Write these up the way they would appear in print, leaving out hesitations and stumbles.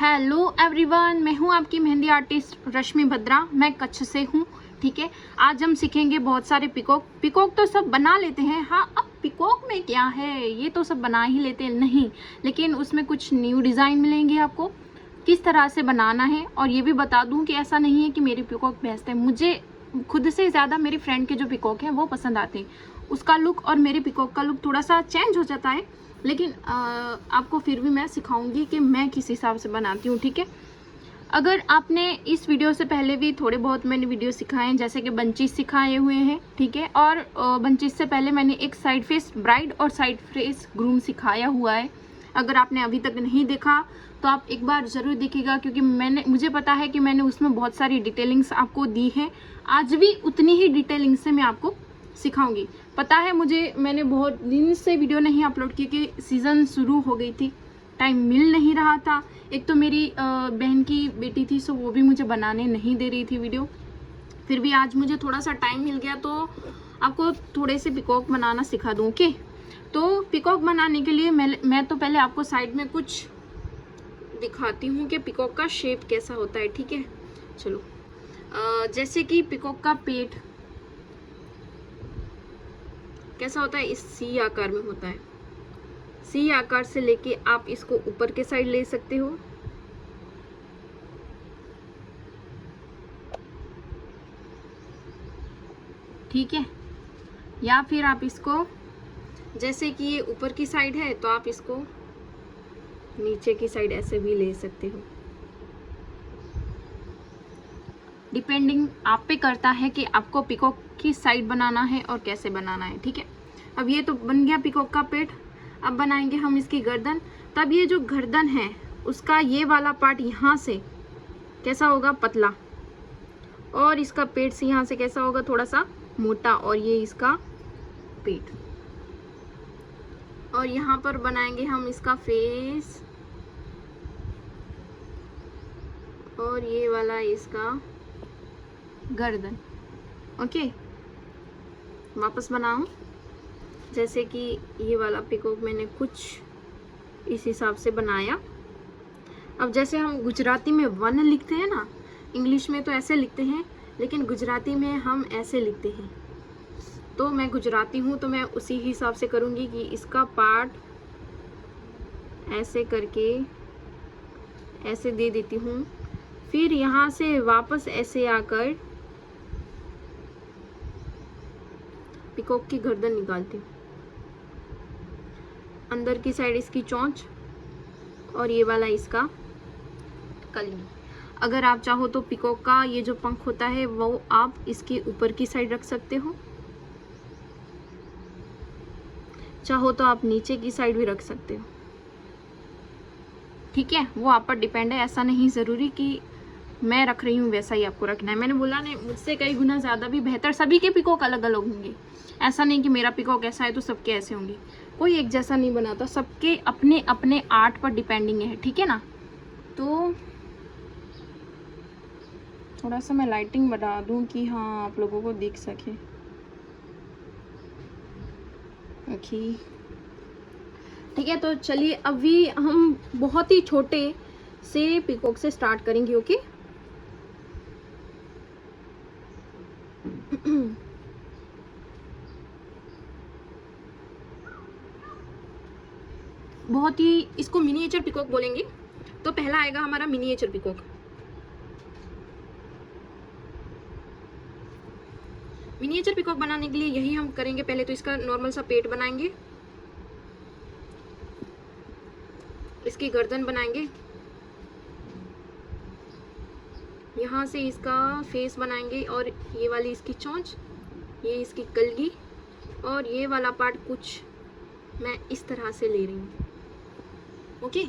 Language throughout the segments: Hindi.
हेलो एवरीवन, मैं हूं आपकी मेहंदी आर्टिस्ट रश्मि भद्रा। मैं कच्छ से हूं। ठीक है, आज हम सीखेंगे बहुत सारे पिकॉक तो सब बना लेते हैं। हाँ, अब पिकॉक में क्या है, ये तो सब बना ही लेते हैं, नहीं लेकिन उसमें कुछ न्यू डिज़ाइन मिलेंगे आपको, किस तरह से बनाना है। और ये भी बता दूं कि ऐसा नहीं है कि मेरी पिकॉक बेस्ट है, मुझे खुद से ज़्यादा मेरे फ्रेंड के जो पिकॉक हैं वो पसंद आते हैं। उसका लुक और मेरे पिकॉक का लुक थोड़ा सा चेंज हो जाता है, लेकिन आपको फिर भी मैं सिखाऊंगी कि मैं किस हिसाब से बनाती हूँ। ठीक है, अगर आपने इस वीडियो से पहले भी थोड़े बहुत मैंने वीडियो सिखाए हैं, जैसे कि बंचीज सिखाए हुए हैं, ठीक है, और बंचीज से पहले मैंने एक साइड फेस ब्राइड और साइड फेस ग्रूम सिखाया हुआ है। अगर आपने अभी तक नहीं देखा तो आप एक बार ज़रूर देखिएगा, क्योंकि मुझे पता है कि मैंने उसमें बहुत सारी डिटेलिंग्स आपको दी है। आज भी उतनी ही डिटेलिंग से मैं आपको सिखाऊंगी। पता है मुझे, मैंने बहुत दिन से वीडियो नहीं अपलोड की कि सीज़न शुरू हो गई थी, टाइम मिल नहीं रहा था। एक तो मेरी बहन की बेटी थी, सो वो भी मुझे बनाने नहीं दे रही थी वीडियो। फिर भी आज मुझे थोड़ा सा टाइम मिल गया, तो आपको थोड़े से पिकॉक बनाना सिखा दूँ। ओके, तो पिकॉक बनाने के लिए मैं तो पहले आपको साइड में कुछ दिखाती हूँ कि पिकॉक का शेप कैसा होता है। ठीक है, चलो। जैसे कि पिकॉक का पेट कैसा होता है, इस सी आकार में होता है। सी आकार से लेके आप इसको ऊपर के साइड ले सकते हो, ठीक है, या फिर आप इसको, जैसे कि ये ऊपर की साइड है तो आप इसको नीचे की साइड ऐसे भी ले सकते हो। डिपेंडिंग आप पे करता है कि आपको पिकॉक की साइड बनाना है और कैसे बनाना है। ठीक है, अब ये तो बन गया पिकॉक का पेट। अब बनाएंगे हम इसकी गर्दन। तब ये जो गर्दन है उसका ये वाला पार्ट यहाँ से कैसा होगा, पतला, और इसका पेट से यहाँ से कैसा होगा, थोड़ा सा मोटा, और ये इसका पेट। और यहाँ पर बनाएंगे हम इसका फेस, और ये वाला इसका गर्दन। ओके, वापस बनाऊं। जैसे कि ये वाला पिकॉक मैंने कुछ इस हिसाब से बनाया। अब जैसे हम गुजराती में वन लिखते हैं ना, इंग्लिश में तो ऐसे लिखते हैं, लेकिन गुजराती में हम ऐसे लिखते हैं। तो मैं गुजराती हूँ तो मैं उसी हिसाब से करूँगी कि इसका पार्ट ऐसे करके ऐसे दे देती हूँ, फिर यहाँ से वापस ऐसे आकर पिकॉक की गर्दन निकालती हूँ। अंदर की साइड इसकी चोंच और ये वाला इसका कली। अगर आप चाहो तो पिकॉक का ये जो पंख होता है वो आप इसके ऊपर की साइड रख सकते हो, चाहो तो आप नीचे की साइड भी रख सकते हो। ठीक है, वो आप पर डिपेंड है, ऐसा नहीं ज़रूरी कि मैं रख रही हूँ वैसा ही आपको रखना है। मैंने बोला नहीं, मुझसे कई गुना ज़्यादा भी बेहतर, सभी के पिकॉक अलग अलग होंगे। ऐसा नहीं कि मेरा पिकॉक ऐसा है तो सबके ऐसे होंगे, कोई एक जैसा नहीं बनाता, सबके अपने अपने आर्ट पर डिपेंडिंग है। ठीक है ना, तो थोड़ा सा मैं लाइटिंग बढ़ा दूँ कि हाँ आप लोगों को दिख सके। ओके, ठीक है, तो चलिए अभी हम बहुत ही छोटे से पिकॉक से स्टार्ट करेंगे। ओके, बहुत ही, इसको मिनिएचर पिकॉक बोलेंगे। तो पहला आएगा हमारा मिनिएचर पिकॉक। मिनिएचर पिकॉक बनाने के लिए यही हम करेंगे। पहले तो इसका नॉर्मल सा पेट बनाएंगे, इसकी गर्दन बनाएंगे, यहाँ से इसका फेस बनाएंगे, और ये वाली इसकी चोंच, ये इसकी कलगी, और ये वाला पार्ट कुछ मैं इस तरह से ले रही हूँ। ओके,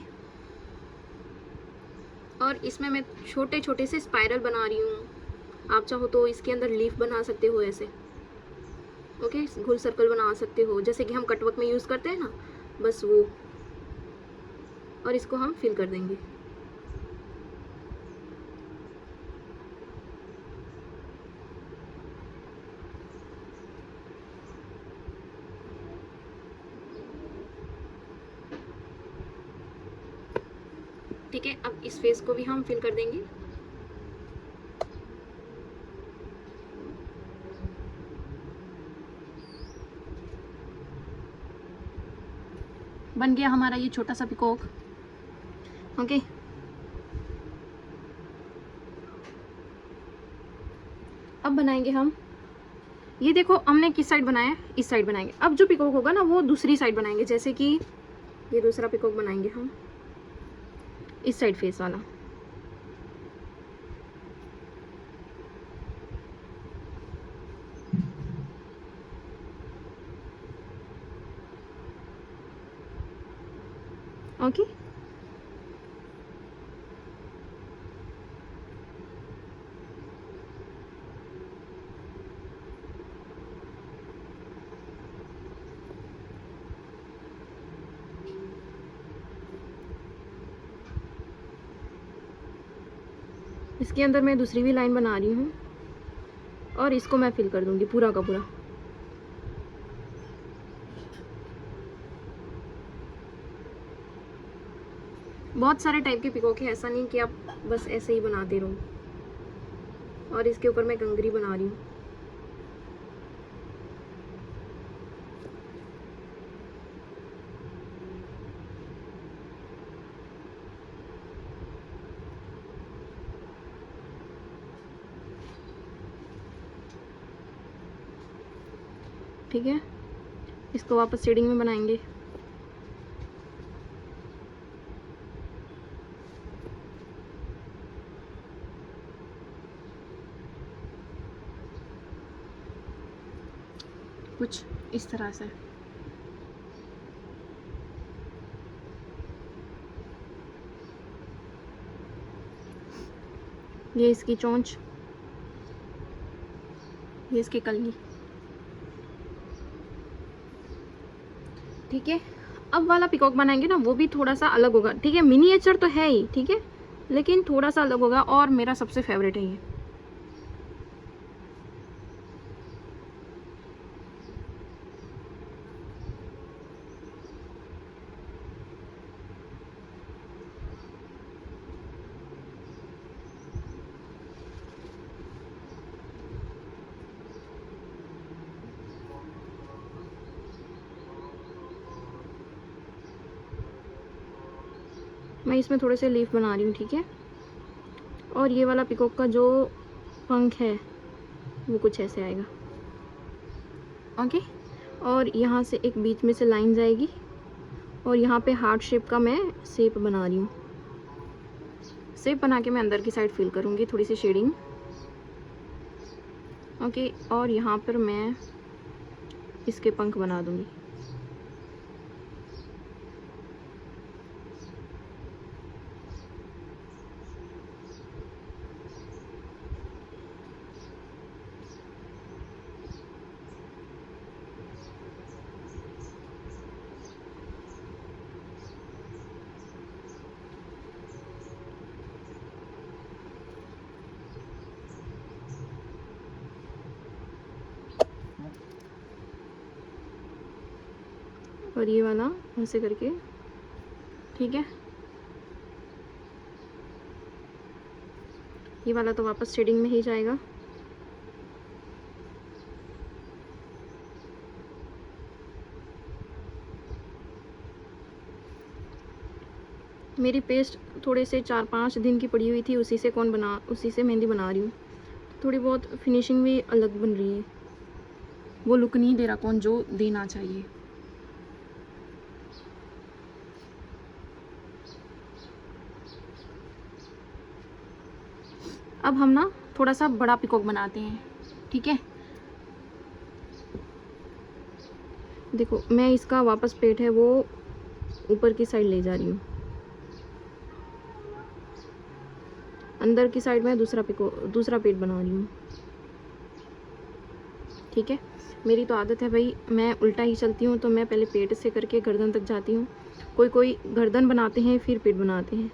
और इसमें मैं छोटे छोटे से स्पाइरल बना रही हूँ। आप चाहो तो इसके अंदर लीफ बना सकते हो ऐसे। ओके, गोल सर्कल बना सकते हो, जैसे कि हम कटवर्क में यूज़ करते हैं ना, बस वो। और इसको हम फिल कर देंगे। ठीक ठीक है, अब इस फेस को भी हम फिल कर देंगे। बन गया हमारा ये छोटा सा पिकॉक। ओके, अब बनाएंगे हम, ये देखो हमने किस साइड बनाया है, इस साइड बनाएंगे। अब जो पिकॉक होगा ना वो दूसरी साइड बनाएंगे, जैसे कि ये दूसरा पिकॉक बनाएंगे हम इस साइड फेस वाला। ओके, इसके अंदर मैं दूसरी भी लाइन बना रही हूँ और इसको मैं फिल कर दूंगी पूरा का पूरा। बहुत सारे टाइप के पिकॉक है, ऐसा नहीं कि आप बस ऐसे ही बनाते रहो। और इसके ऊपर मैं कंगरी बना रही हूँ। ठीक है, इसको वापस शेडिंग में बनाएंगे। कुछ इस तरह से। ये इसकी चोंच, ये इसकी कलगी। ठीक है, अब वाला पिकॉक बनाएंगे ना वो भी थोड़ा सा अलग होगा। ठीक है, मिनिएचर तो है ही, ठीक है, लेकिन थोड़ा सा अलग होगा और मेरा सबसे फेवरेट है ये। मैं इसमें थोड़े से लीफ बना रही हूँ। ठीक है, और ये वाला पिकॉक का जो पंख है वो कुछ ऐसे आएगा। ओके, और यहाँ से एक बीच में से लाइन जाएगी और यहाँ पे हार्ट शेप का मैं शेप बना रही हूँ। शेप बना के मैं अंदर की साइड फिल करूँगी थोड़ी सी शेडिंग। ओके, और यहाँ पर मैं इसके पंख बना दूँगी। और ये वाला ऐसे करके। ठीक है, ये वाला तो वापस शेडिंग में ही जाएगा। मेरी पेस्ट थोड़े से 4-5 दिन की पड़ी हुई थी, उसी से उसी से मेहंदी बना रही हूँ। थोड़ी बहुत फिनिशिंग भी अलग बन रही है, वो लुक नहीं दे रहा कौन जो देना चाहिए। अब हम ना थोड़ा सा बड़ा पिकॉक बनाते हैं। ठीक है, देखो मैं इसका वापस पेट है वो ऊपर की साइड ले जा रही हूँ। अंदर की साइड में दूसरा पेट बना रही हूँ। ठीक है, मेरी तो आदत है भाई, मैं उल्टा ही चलती हूँ, तो मैं पहले पेट से करके गर्दन तक जाती हूँ। कोई गर्दन बनाते हैं फिर पेट बनाते हैं।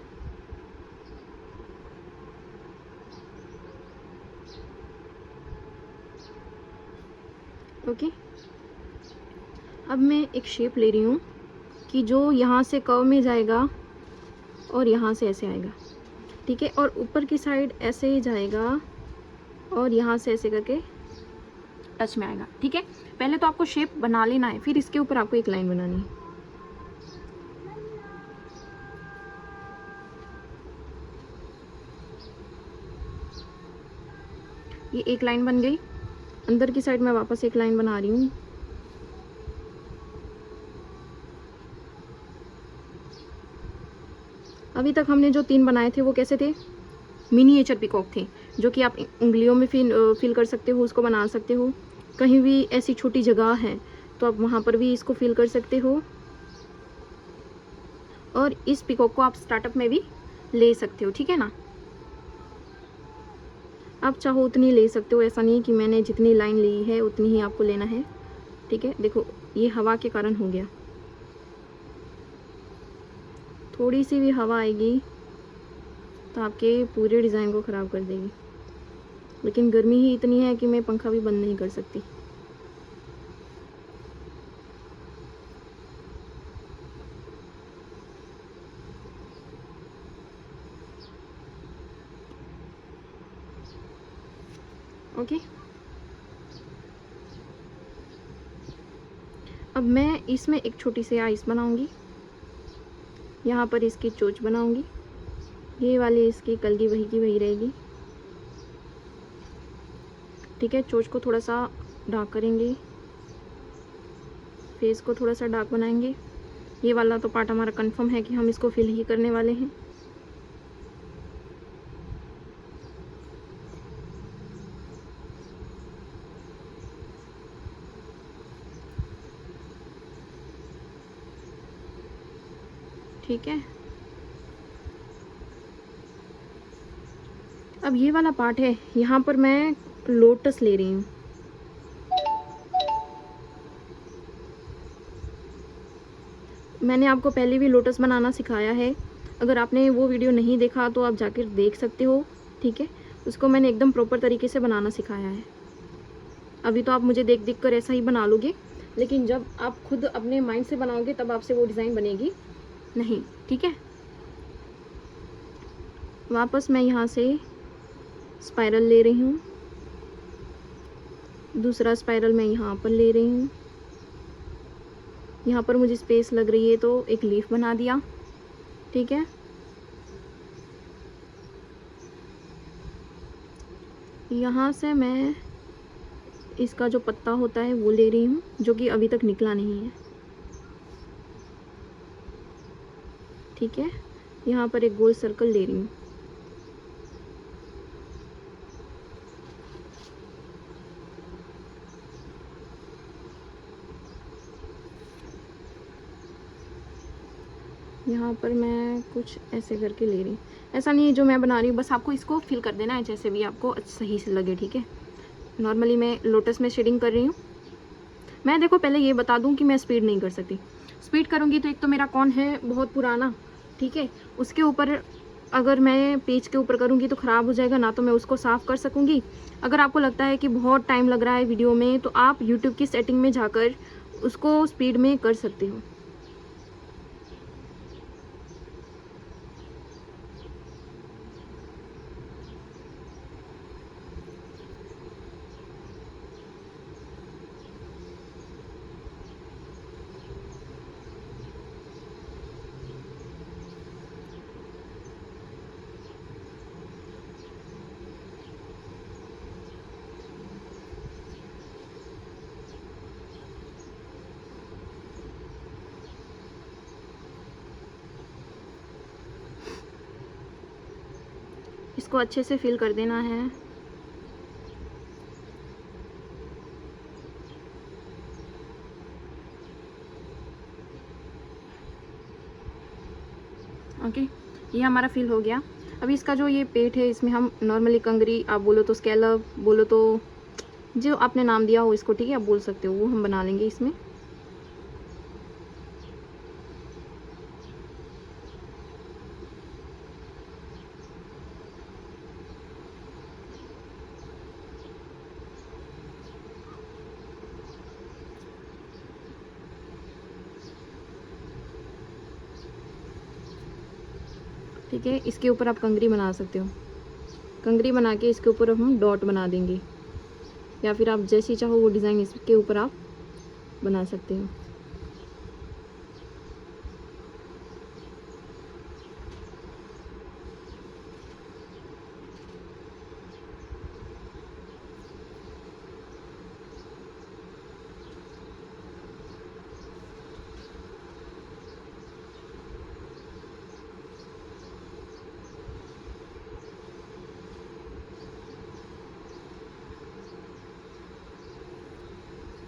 ओके, अब मैं एक शेप ले रही हूँ कि जो यहाँ से कर्व में जाएगा और यहाँ से ऐसे आएगा, ठीक है। और ऊपर की साइड ऐसे ही जाएगा और यहाँ से ऐसे करके टच में आएगा, ठीक है। पहले तो आपको शेप बना लेना है, फिर इसके ऊपर आपको एक लाइन बनानी है। ये एक लाइन बन गई। अंदर की साइड में वापस एक लाइन बना रही हूँ। अभी तक हमने जो 3 बनाए थे वो कैसे थे? मिनिएचर पिकॉक थे, जो कि आप उंगलियों में फिल कर सकते हो, उसको बना सकते हो। कहीं भी ऐसी छोटी जगह है तो आप वहाँ पर भी इसको फिल कर सकते हो। और इस पिकॉक को आप स्टार्टअप में भी ले सकते हो, ठीक है ना। आप चाहो उतनी ले सकते हो, ऐसा नहीं है कि मैंने जितनी लाइन ली है उतनी ही आपको लेना है, ठीक है। देखो ये हवा के कारण हो गया, थोड़ी सी भी हवा आएगी तो आपके पूरे डिज़ाइन को ख़राब कर देगी। लेकिन गर्मी ही इतनी है कि मैं पंखा भी बंद नहीं कर सकती। ओके, अब मैं इसमें एक छोटी सी आइस बनाऊंगी। यहाँ पर इसकी चोंच बनाऊंगी, ये वाली इसकी कलगी वही की वही रहेगी, ठीक है। चोंच को थोड़ा सा डार्क करेंगे, फेस को थोड़ा सा डार्क बनाएंगे। ये वाला तो पार्ट हमारा कंफर्म है कि हम इसको फिल ही करने वाले हैं। ठीक है, अब ये वाला पार्ट है, यहाँ पर मैं लोटस ले रही हूँ। मैंने आपको पहले भी लोटस बनाना सिखाया है, अगर आपने वो वीडियो नहीं देखा तो आप जाकर देख सकते हो, ठीक है। उसको मैंने एकदम प्रॉपर तरीके से बनाना सिखाया है। अभी तो आप मुझे देख देख कर ऐसा ही बना लोगे, लेकिन जब आप खुद अपने माइंड से बनाओगे तब आपसे वो डिज़ाइन बनेगी नहीं, ठीक है। वापस मैं यहाँ से स्पाइरल ले रही हूँ, दूसरा स्पाइरल मैं यहाँ पर ले रही हूँ। यहाँ पर मुझे स्पेस लग रही है तो एक लीफ बना दिया, ठीक है। यहाँ से मैं इसका जो पत्ता होता है वो ले रही हूँ, जो कि अभी तक निकला नहीं है, ठीक है। यहाँ पर एक गोल सर्कल ले रही हूँ। यहाँ पर मैं कुछ ऐसे करके ले रही हूँ, ऐसा नहीं है जो मैं बना रही हूँ, बस आपको इसको फिल कर देना है जैसे भी आपको सही से लगे, ठीक है। नॉर्मली मैं लोटस में शेडिंग कर रही हूँ। मैं देखो पहले ये बता दूँ कि मैं स्पीड नहीं कर सकती। स्पीड करूँगी तो एक तो मेरा कौन है बहुत पुराना, ठीक है, उसके ऊपर अगर मैं पेज के ऊपर करूँगी तो ख़राब हो जाएगा, ना तो मैं उसको साफ़ कर सकूँगी। अगर आपको लगता है कि बहुत टाइम लग रहा है वीडियो में तो आप यूट्यूब की सेटिंग में जाकर उसको स्पीड में कर सकते हो। इसको अच्छे से फिल कर देना है। ओके, ये हमारा फिल हो गया। अभी इसका जो ये पेट है इसमें हम नॉर्मली कंगरी, आप बोलो तो स्कैलप, बोलो तो जो आपने नाम दिया हो इसको, ठीक है, आप बोल सकते हो, वो हम बना लेंगे इसमें। ठीक है, इसके ऊपर आप कंघी बना सकते हो। कंघी बना के इसके ऊपर हम डॉट बना देंगे, या फिर आप जैसी चाहो वो डिज़ाइन इसके ऊपर आप बना सकते हो।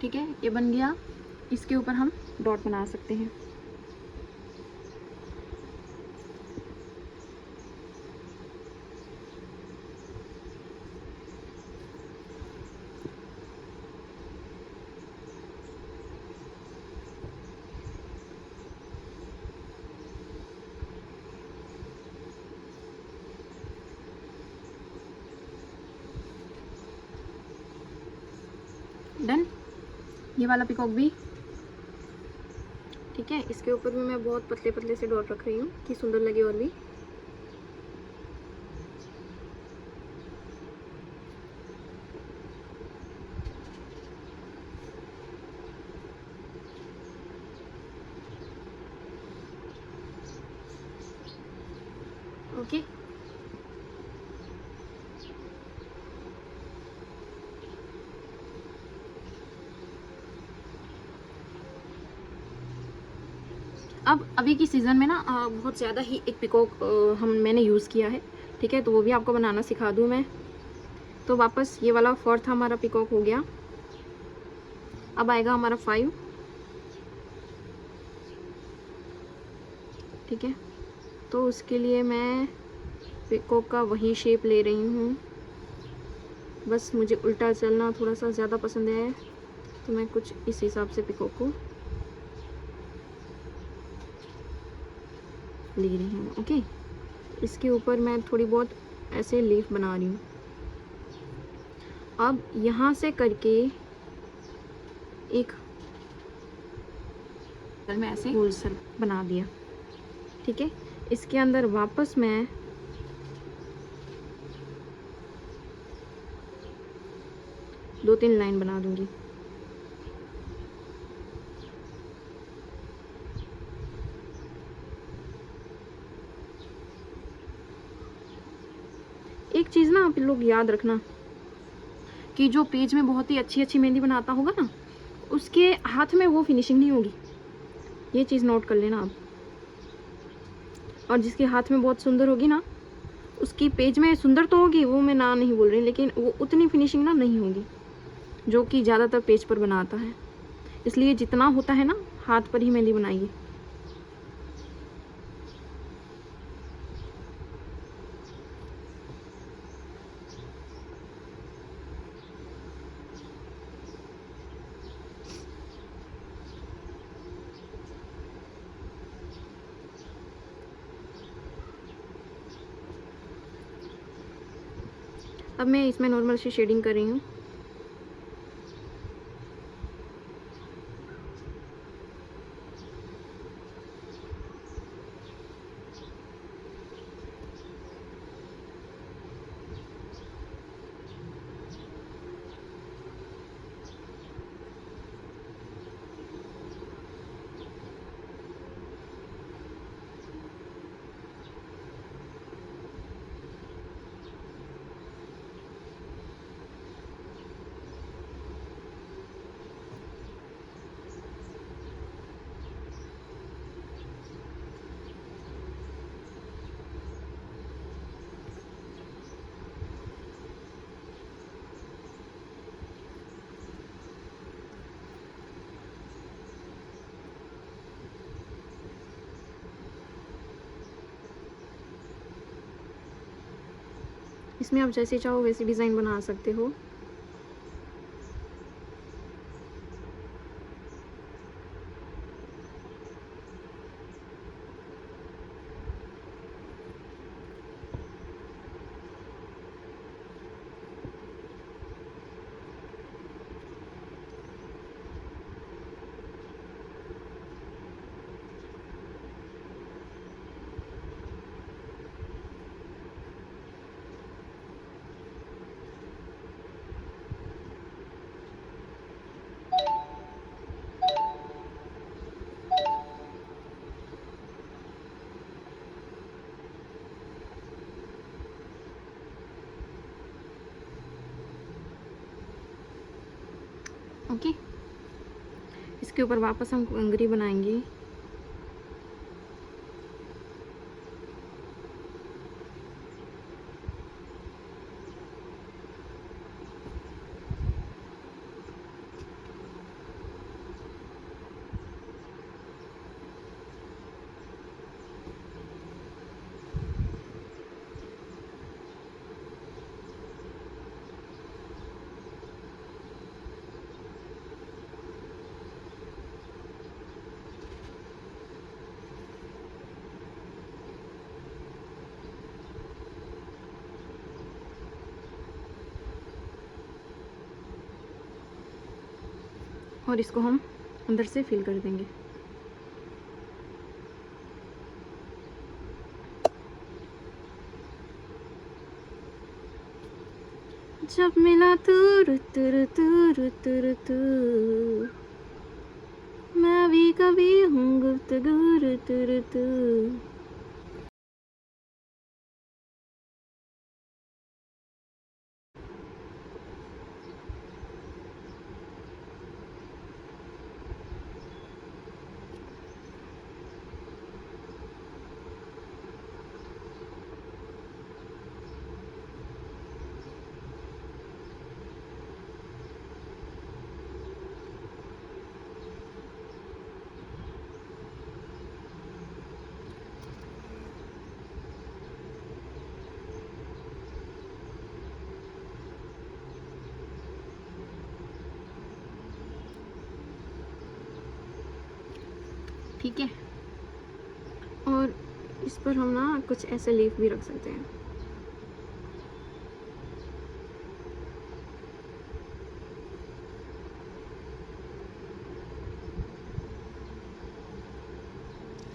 ठीक है, ये बन गया। इसके ऊपर हम डॉट बना सकते हैं। डन। ये वाला पिकॉक भी ठीक है। इसके ऊपर भी मैं बहुत पतले पतले से डॉट रख रही हूँ कि सुंदर लगे और भी। ओके, अब अभी की सीज़न में ना बहुत ज़्यादा ही एक पिकॉक मैंने यूज़ किया है। ठीक है, तो वो भी आपको बनाना सिखा दूँ मैं। तो वापस ये वाला 4 था हमारा पिकॉक हो गया। अब आएगा हमारा 5। ठीक है, तो उसके लिए मैं पिकॉक का वही शेप ले रही हूँ। बस मुझे उल्टा चलना थोड़ा सा ज़्यादा पसंद है, तो मैं कुछ इस हिसाब से पिकॉक को ले रही हूँ। ओके, इसके ऊपर मैं थोड़ी बहुत ऐसे लीफ बना रही हूँ। अब यहाँ से करके एक मैं ऐसे गोल सा बना दिया। ठीक है, इसके अंदर वापस मैं दो तीन लाइन बना दूंगी। एक चीज़ ना आप लोग याद रखना कि जो पेज में बहुत ही अच्छी अच्छी मेहंदी बनाता होगा ना, उसके हाथ में वो फिनिशिंग नहीं होगी। ये चीज़ नोट कर लेना आप। और जिसके हाथ में बहुत सुंदर होगी ना, उसकी पेज में सुंदर तो होगी, वो मैं ना नहीं बोल रही, लेकिन वो उतनी फिनिशिंग ना नहीं होगी जो कि ज़्यादातर पेज पर बनाता है। इसलिए जितना होता है ना, हाथ पर ही मेहंदी बनाइए। अब मैं इसमें नॉर्मल सी शेडिंग कर रही हूँ। इसमें आप जैसे चाहो वैसे डिज़ाइन बना सकते हो। ओके, इसके ऊपर वापस हम कंगरी बनाएंगे। और इसको हम अंदर से फिल कर देंगे। जब मिला तुर तुर तुर तुर तू, मैं भी कभी हूँ गुफ्तगू तुर तू। ठीक है, और इस पर हम ना कुछ ऐसे लीफ भी रख सकते हैं।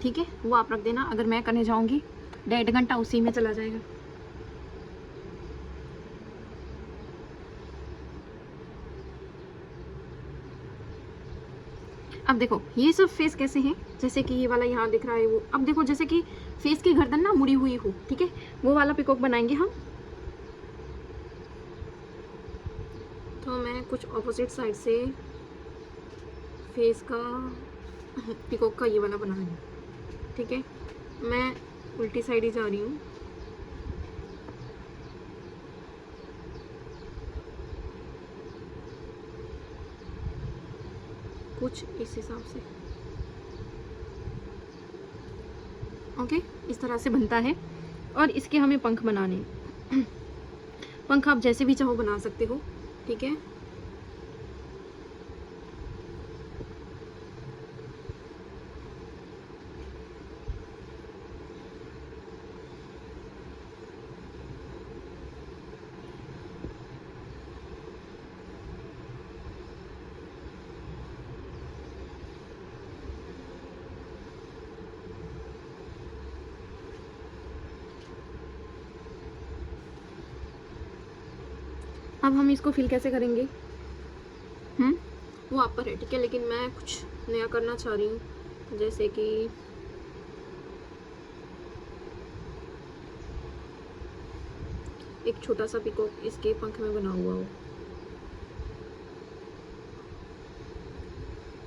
ठीक है, वो आप रख देना। अगर मैं करने जाऊंगी 1.5 घंटा उसी में चला जाएगा। अब देखो ये सब फेस कैसे हैं, जैसे कि ये वाला यहाँ दिख रहा है वो। अब देखो जैसे कि फेस की गर्दन ना मुड़ी हुई हो, ठीक है, वो वाला पिकॉक बनाएंगे हम। तो मैं कुछ ऑपोजिट साइड से फेस का पिकॉक का ये वाला बना रही हूँ। ठीक है, मैं उल्टी साइड ही जा रही हूँ। कुछ इस हिसाब से, ओके, इस तरह से बनता है। और इसके हमें पंख बनाने पंख आप जैसे भी चाहो बना सकते हो। ठीक है, अब हम इसको फिल कैसे करेंगे वो आप पर है। ठीक है, लेकिन मैं कुछ नया करना चाह रही हूँ, जैसे कि एक छोटा सा पिकॉक इसके पंख में बना हुआ हो।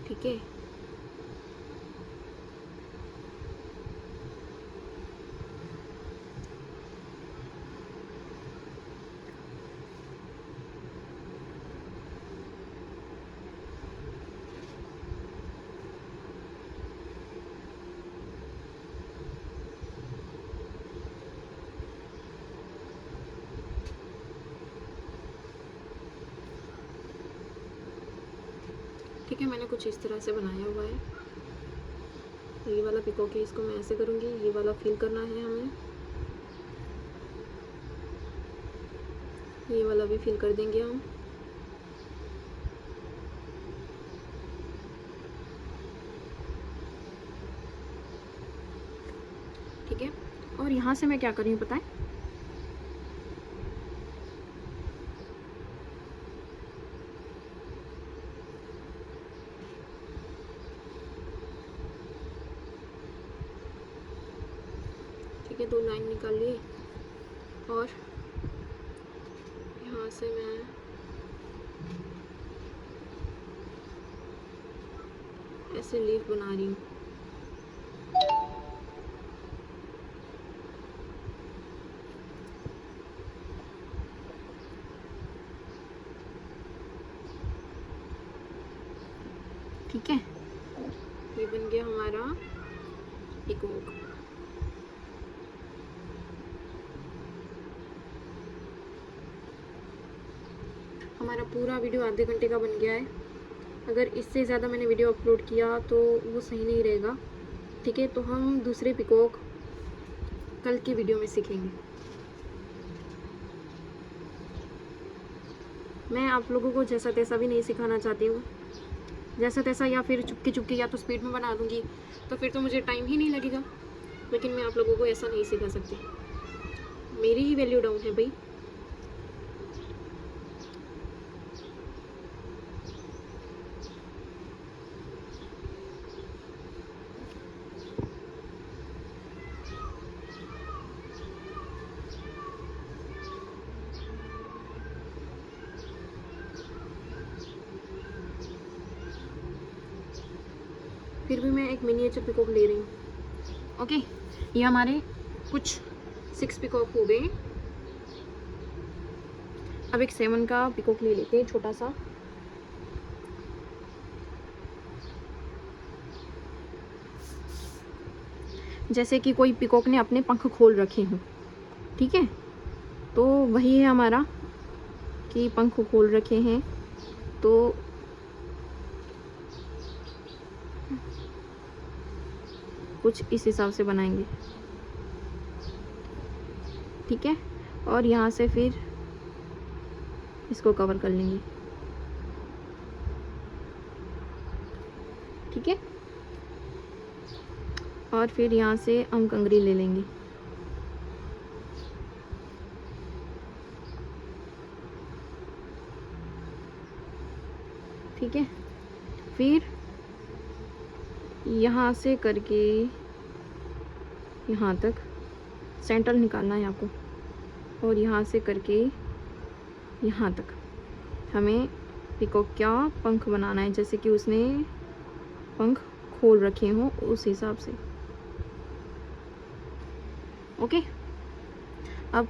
ठीक है, ठीक है, मैंने कुछ इस तरह से बनाया हुआ है। ये वाला पिकॉक है, इसको मैं ऐसे करूँगी। ये वाला फिल करना है हमें, ये वाला भी फिल कर देंगे हम। ठीक है, और यहाँ से मैं क्या कर रही हूँ पता है, ठीक है, 2 लाइन निकाल ली और यहाँ से मैं ऐसे लीफ बना रही हूँ। ठीक है, ये बन गया हमारा पिकॉक। हमारा पूरा वीडियो आधे घंटे का बन गया है। अगर इससे ज़्यादा मैंने वीडियो अपलोड किया तो वो सही नहीं रहेगा। ठीक है, तो हम दूसरे पिकॉक कल की वीडियो में सीखेंगे। मैं आप लोगों को जैसा तैसा भी नहीं सिखाना चाहती हूँ, जैसा तैसा या फिर चुपके चुपके या तो स्पीड में बना दूँगी तो फिर तो मुझे टाइम ही नहीं लगेगा। लेकिन मैं आप लोगों को ऐसा नहीं सिखा सकती, मेरी ही वैल्यू डाउन है भाई। फिर भी मैं एक मिनिएचर पिकॉक ले रही हूँ। ओके, ये हमारे कुछ 6 पिकॉक हो गए। अब एक 7 का पिकॉक ले लेते हैं, छोटा सा। जैसे कि कोई पिकॉक ने अपने पंख खोल रखे हों। ठीक है, तो वही है हमारा कि पंख खोल रखे हैं, तो कुछ इस हिसाब से बनाएंगे। ठीक है, और यहाँ से फिर इसको कवर कर लेंगे। ठीक है, और फिर यहाँ से हम कंगरी ले लेंगे। ठीक है, फिर यहाँ से करके यहाँ तक सेंटर निकालना है आपको, और यहाँ से करके यहाँ तक हमें पिकॉक का पंख बनाना है, जैसे कि उसने पंख खोल रखे हों उस हिसाब से। ओके, अब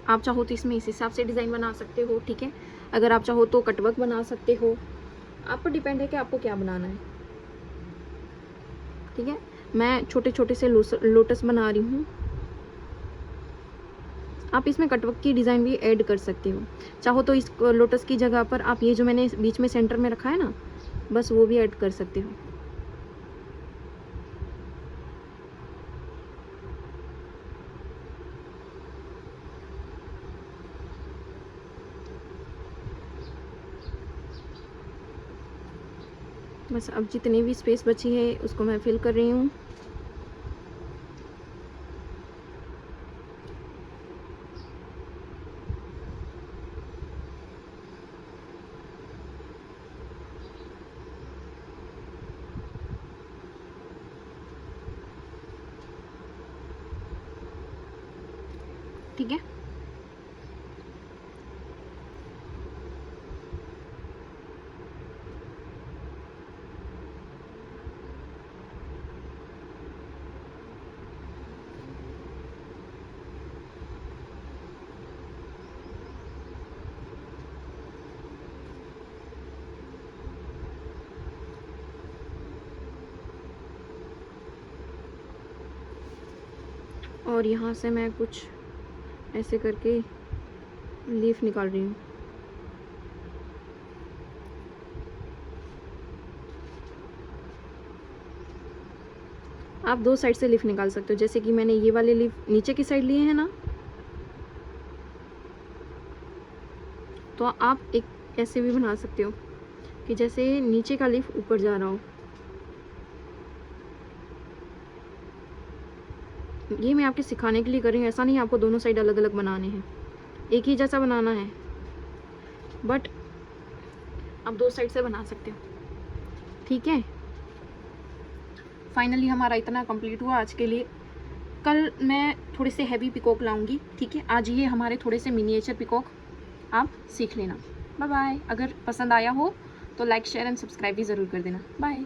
आप चाहो तो इसमें इस हिसाब से डिज़ाइन बना सकते हो। ठीक है, अगर आप चाहो तो कटवर्क बना सकते हो, आप पर डिपेंड है कि आपको क्या बनाना है। ठीक है, मैं छोटे छोटे से लोटस बना रही हूँ। आप इसमें कटवर्क की डिज़ाइन भी ऐड कर सकते हो। चाहो तो इस लोटस की जगह पर आप ये जो मैंने बीच में सेंटर में रखा है ना, बस वो भी ऐड कर सकते हो। बस अब जितनी भी स्पेस बची है उसको मैं फिल कर रही हूँ। ठीक है, और यहाँ से मैं कुछ ऐसे करके लीफ निकाल रही हूँ। आप 2 साइड से लीफ निकाल सकते हो, जैसे कि मैंने ये वाले लीफ नीचे की साइड लिए हैं ना, तो आप एक ऐसे भी बना सकते हो कि जैसे नीचे का लीफ ऊपर जा रहा हो। ये मैं आपके सिखाने के लिए कर रही हूँ, ऐसा नहीं आपको दोनों साइड अलग अलग बनाने हैं, एक ही जैसा बनाना है, बट आप 2 साइड से बना सकते हो। ठीक है, फाइनली हमारा इतना कंप्लीट हुआ आज के लिए। कल मैं थोड़े से हैवी पिकॉक लाऊंगी। ठीक है, आज ये हमारे थोड़े से मिनिएचर पिकॉक आप सीख लेना। Bye bye. अगर पसंद आया हो तो लाइक शेयर एंड सब्सक्राइब भी ज़रूर कर देना। बाय।